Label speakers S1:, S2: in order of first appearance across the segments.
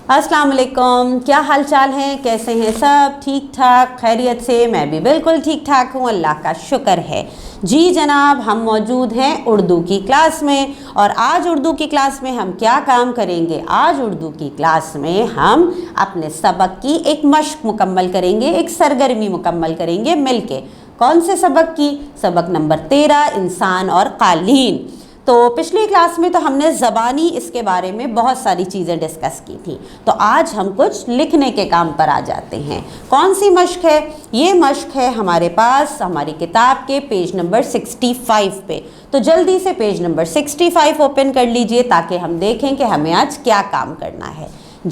S1: السلام علیکم، کیا حال چال ہیں؟ کیسے ہیں سب؟ ٹھیک ٹھاک خیریت سے؟ میں بھی بالکل ٹھیک ٹھاک ہوں، اللہ کا شکر ہے۔ جی جناب، ہم موجود ہیں اردو کی کلاس میں، اور آج اردو کی کلاس میں ہم کیا کام کریں گے؟ آج اردو کی کلاس میں ہم اپنے سبق کی ایک مشق مکمل کریں گے، ایک سرگرمی مکمل کریں گے مل کے۔ کون سے سبق کی؟ سبق نمبر 13، انسان اور قالین۔ تو پچھلی کلاس میں تو ہم نے زبانی اس کے بارے میں بہت ساری چیزیں ڈسکس کی تھیں، تو آج ہم کچھ لکھنے کے کام پر آ جاتے ہیں۔ کون سی مشق ہے؟ یہ مشق ہے ہمارے پاس ہماری کتاب کے پیج نمبر 65 پہ۔ تو جلدی سے پیج نمبر 65 اوپن کر لیجئے تاکہ ہم دیکھیں کہ ہمیں آج کیا کام کرنا ہے۔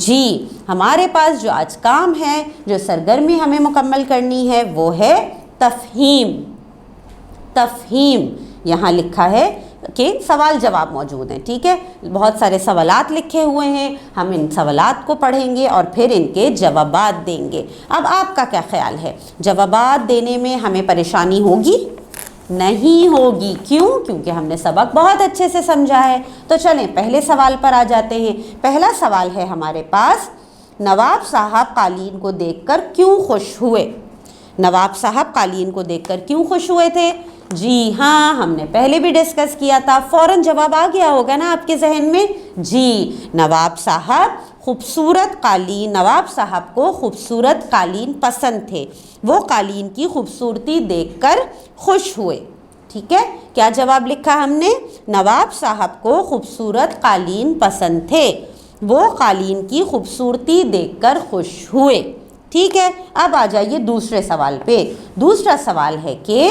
S1: جی، ہمارے پاس جو آج کام ہے، جو سرگرمی ہمیں مکمل کرنی ہے، وہ ہے تفہیم۔ تفہیم یہاں لکھا ہے کہ سوال جواب موجود ہیں، ٹھیک ہے؟ بہت سارے سوالات لکھے ہوئے ہیں، ہم ان سوالات کو پڑھیں گے اور پھر ان کے جوابات دیں گے۔ اب آپ کا کیا خیال ہے؟ جوابات دینے میں ہمیں پریشانی ہوگی؟ نہیں ہوگی۔ کیوں؟ کیونکہ ہم نے سبق بہت اچھے سے سمجھا ہے۔ تو چلیں پہلے سوال پر آ جاتے ہیں۔ پہلا سوال ہے ہمارے پاس، نواب صاحب قالین کو دیکھ کر کیوں خوش ہوئے؟ نواب صاحب قالین کو دیکھ کر کیوں خوش ہوئے تھے؟ جی ہاں، ہم نے پہلے بھی ڈسکس کیا تھا، فوراً جواب آ گیا ہوگا نا آپ کے ذہن میں۔ جی، نواب صاحب نواب صاحب کو خوبصورت قالین پسند تھے، وہ قالین کی خوبصورتی دیکھ کر خوش ہوئے۔ ٹھیک ہے، کیا جواب لکھا ہم نے؟ نواب صاحب کو خوبصورت قالین پسند تھے، وہ قالین کی خوبصورتی دیکھ کر خوش ہوئے۔ ٹھیک ہے، اب آ جائیے دوسرے سوال پہ۔ دوسرا سوال ہے کہ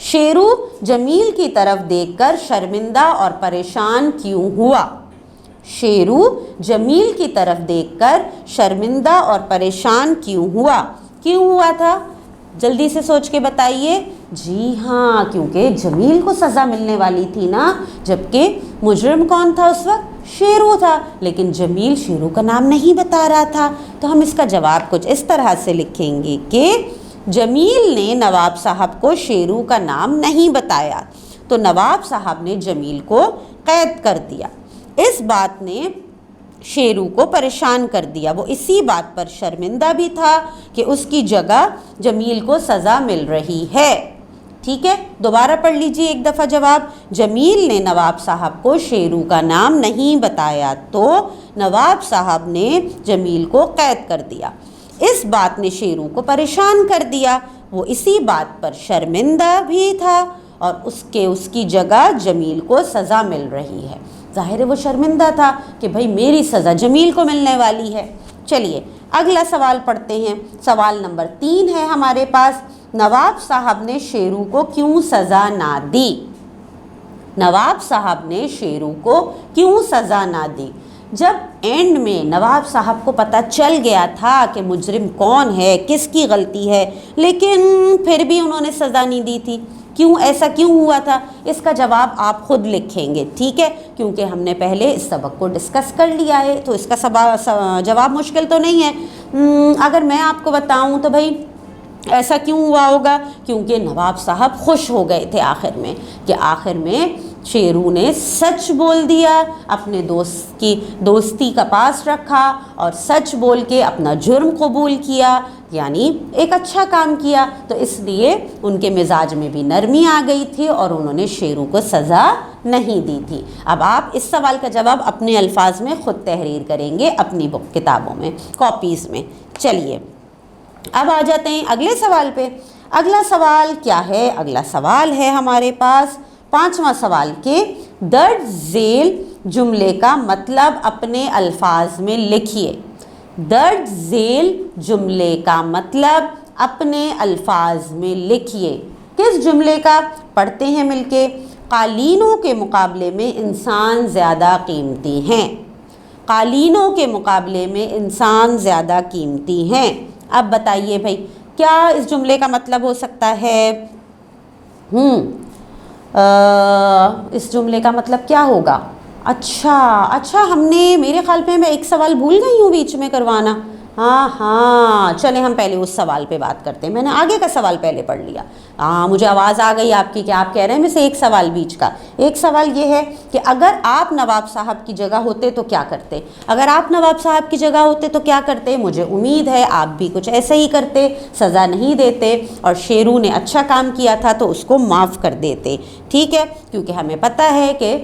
S1: شیرو جمیل کی طرف دیکھ کر شرمندہ اور پریشان کیوں ہوا؟ شیرو جمیل کی طرف دیکھ کر شرمندہ اور پریشان کیوں ہوا؟ کیوں ہوا تھا؟ جلدی سے سوچ کے بتائیے۔ جی ہاں، کیونکہ جمیل کو سزا ملنے والی تھی نا، جبکہ مجرم کون تھا اس وقت؟ شیرو تھا، لیکن جمیل شیرو کا نام نہیں بتا رہا تھا۔ تو ہم اس کا جواب کچھ اس طرح سے لکھیں گے کہ جمیل نے نواب صاحب کو شیرو کا نام نہیں بتایا، تو نواب صاحب نے جمیل کو قید کر دیا۔ اس بات نے شیرو کو پریشان کر دیا، وہ اسی بات پر شرمندہ بھی تھا کہ اس کی جگہ جمیل کو سزا مل رہی ہے۔ ٹھیک ہے، دوبارہ پڑھ لیجیے ایک دفعہ جواب۔ جمیل نے نواب صاحب کو شیرو کا نام نہیں بتایا، تو نواب صاحب نے جمیل کو قید کر دیا۔ اس بات نے شیرو کو پریشان کر دیا، وہ اسی بات پر شرمندہ بھی تھا اور اس کی جگہ جمیل کو سزا مل رہی ہے۔ ظاہر ہے وہ شرمندہ تھا کہ بھئی میری سزا جمیل کو ملنے والی ہے۔ چلیے اگلا سوال پڑھتے ہیں۔ سوال نمبر 3 ہے ہمارے پاس، نواب صاحب نے شیرو کو کیوں سزا نہ دی؟ نواب صاحب نے شیرو کو کیوں سزا نہ دی؟ جب اینڈ میں نواب صاحب کو پتہ چل گیا تھا کہ مجرم کون ہے، کس کی غلطی ہے، لیکن پھر بھی انہوں نے سزا نہیں دی تھی۔ کیوں؟ ایسا کیوں ہوا تھا؟ اس کا جواب آپ خود لکھیں گے، ٹھیک ہے؟ کیونکہ ہم نے پہلے اس سبق کو ڈسکس کر لیا ہے، تو اس کا جواب مشکل تو نہیں ہے۔ اگر میں آپ کو بتاؤں تو بھائی ایسا کیوں ہوا ہوگا؟ کیونکہ نواب صاحب خوش ہو گئے تھے آخر میں، کہ آخر میں شیرو نے سچ بول دیا، اپنے دوست کی دوستی کا پاس رکھا اور سچ بول کے اپنا جرم قبول کیا، یعنی ایک اچھا کام کیا، تو اس لیے ان کے مزاج میں بھی نرمی آ گئی تھی اور انہوں نے شیرو کو سزا نہیں دی تھی۔ اب آپ اس سوال کا جواب اپنے الفاظ میں خود تحریر کریں گے اپنی کتابوں میں، کاپیز میں۔ چلیے اب آ جاتے ہیں اگلے سوال پہ۔ اگلا سوال کیا ہے؟ اگلا سوال ہے ہمارے پاس 5واں سوال کے درج ذیل جملے کا مطلب اپنے الفاظ میں لکھیے۔ درج ذیل جملے کا مطلب اپنے الفاظ میں لکھیے۔ کس جملے کا؟ پڑھتے ہیں مل کے۔ قالینوں کے مقابلے میں انسان زیادہ قیمتی ہیں۔ قالینوں کے مقابلے میں انسان زیادہ قیمتی ہیں۔ اب بتائیے بھائی کیا اس جملے کا مطلب ہو سکتا ہے؟ اس جملے کا مطلب کیا ہوگا؟ اچھا ہم نے، میرے خیال میں ایک سوال بھول گئی ہوں بیچ میں کروانا۔ ہاں ہاں، چلیں ہم پہلے اس سوال پہ بات کرتے ہیں. میں نے آگے کا سوال پہلے پڑھ لیا. ہاں مجھے آواز آ گئی آپ کی کہ آپ کہہ رہے ہیں میں سے ایک سوال بیچ کا. ایک سوال یہ ہے کہ اگر آپ نواب صاحب کی جگہ ہوتے تو کیا کرتے؟ اگر آپ نواب صاحب کی جگہ ہوتے تو کیا کرتے؟ مجھے امید ہے آپ بھی کچھ ایسے ہی کرتے، سزا نہیں دیتے اور شیرو نے اچھا کام کیا تھا تو اس کو معاف کر دیتے. ٹھیک ہے، کیونکہ ہمیں پتہ ہے کہ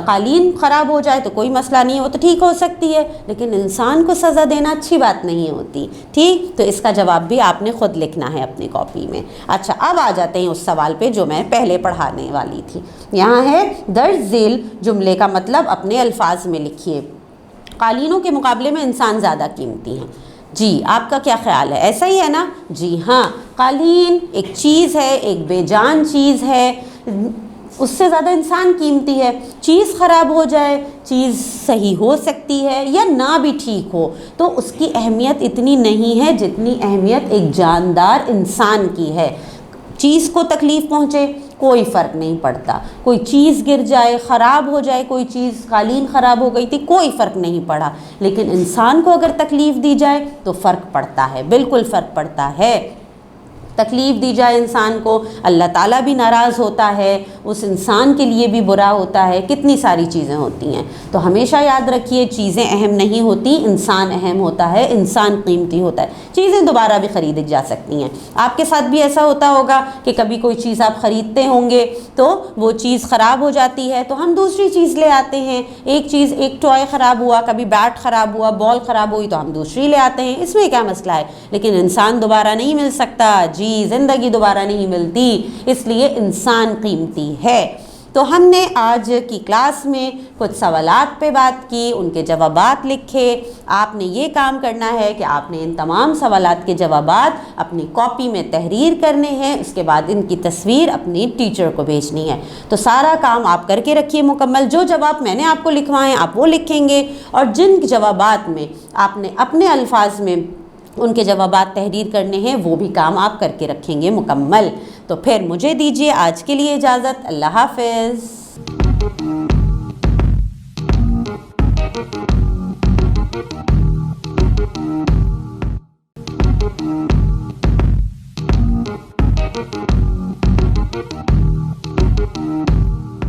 S1: قالین خراب ہو جائے تو کوئی مسئلہ نہیں، وہ تو ٹھیک ہو سکتی ہے، لیکن انسان کو سزا دینا اچھی بات نہیں ہوتی. ٹھیک، تو اس کا جواب بھی آپ نے خود لکھنا ہے اپنی کاپی میں. اچھا اب آ جاتے ہیں اس سوال پہ جو میں پہلے پڑھانے والی تھی. یہاں ہے درج ذیل جملے کا مطلب اپنے الفاظ میں لکھیے. قالینوں کے مقابلے میں انسان زیادہ قیمتی ہیں. جی آپ کا کیا خیال ہے؟ ایسا ہی ہے نا؟ جی ہاں، قالین ایک چیز ہے، ایک بے جان چیز ہے، اس سے زیادہ انسان قیمتی ہے. چیز خراب ہو جائے، چیز صحیح ہو سکتی ہے یا نہ بھی ٹھیک ہو، تو اس کی اہمیت اتنی نہیں ہے جتنی اہمیت ایک جاندار انسان کی ہے. چیز کو تکلیف پہنچے کوئی فرق نہیں پڑتا، کوئی چیز گر جائے، خراب ہو جائے کوئی چیز، قالین خراب ہو گئی تھی کوئی فرق نہیں پڑا، لیکن انسان کو اگر تکلیف دی جائے تو فرق پڑتا ہے، بالکل فرق پڑتا ہے. تکلیف دی جائے انسان کو، اللہ تعالیٰ بھی ناراض ہوتا ہے، اس انسان کے لیے بھی برا ہوتا ہے، کتنی ساری چیزیں ہوتی ہیں. تو ہمیشہ یاد رکھیے چیزیں اہم نہیں ہوتی، انسان اہم ہوتا ہے، انسان قیمتی ہوتا ہے. چیزیں دوبارہ بھی خریدی جا سکتی ہیں. آپ کے ساتھ بھی ایسا ہوتا ہوگا کہ کبھی کوئی چیز آپ خریدتے ہوں گے تو وہ چیز خراب ہو جاتی ہے تو ہم دوسری چیز لے آتے ہیں. ایک ٹوائے خراب ہوا، کبھی بیٹ خراب ہوا، بال خراب ہوئی تو ہم دوسری لے آتے ہیں، اس میں کیا مسئلہ ہے؟ لیکن انسان دوبارہ نہیں مل سکتا. جی زندگی دوبارہ نہیں ملتی، اس لیے انسان قیمتی ہے. تو ہم نے آج کی کلاس میں کچھ سوالات پہ بات کی، ان کے جوابات لکھے. آپ نے یہ کام کرنا ہے کہ آپ نے ان تمام سوالات کے جوابات اپنی کاپی میں تحریر کرنے ہیں، اس کے بعد ان کی تصویر اپنی ٹیچر کو بھیجنی ہے. تو سارا کام آپ کر کے رکھیے مکمل. جو جواب میں نے آپ کو لکھوائے ہیں آپ وہ لکھیں گے، اور جن جوابات میں آپ نے اپنے الفاظ میں ان کے جوابات تحریر کرنے ہیں وہ بھی کام آپ کر کے رکھیں گے مکمل. تو پھر مجھے دیجیے آج کے لیے اجازت. اللہ حافظ.